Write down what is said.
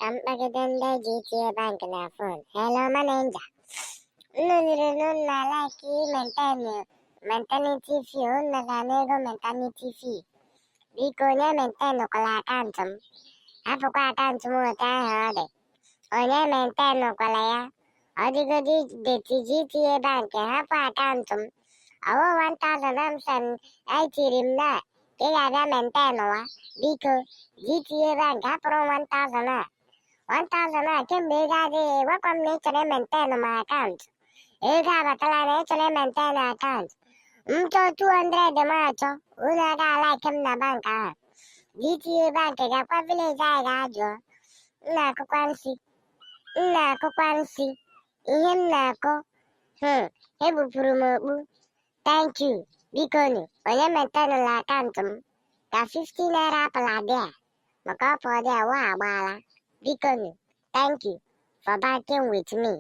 Kampagidanda GTA Bank na phone. Hello, manager. Nunalaki mentality fee. Naganego mentality fee. Biko niya mentano kalakantum. Apo kwa kantum mo tayo. Onye mentano kalaya. Odigo di GTA Bank. Hapo akantum. Awo 1,000 amsan ay tirim na. Kaya mentano wa. Biko GTA Bank. Hapo 1,000 na. 1,000 kemgbe ị gaghị gwakwa m na ị chọrọ imentenu m akaụntụ ego abatala na ị chọrọ imentenu akaụntụ m chọọ 200 m achọ unu agaghị alaiki m na bank ahụ GTA bank gakwa vileji anyị ga-ajụọ m na-akụkwa nsị ihe m na-akụ ebupụrụ m okpu thank you bikonu onye mentenụla akaụntụ m ka 50 naira apụla bịa maka ọ fọdụ wa agbaala bikonu thank you for banking with me.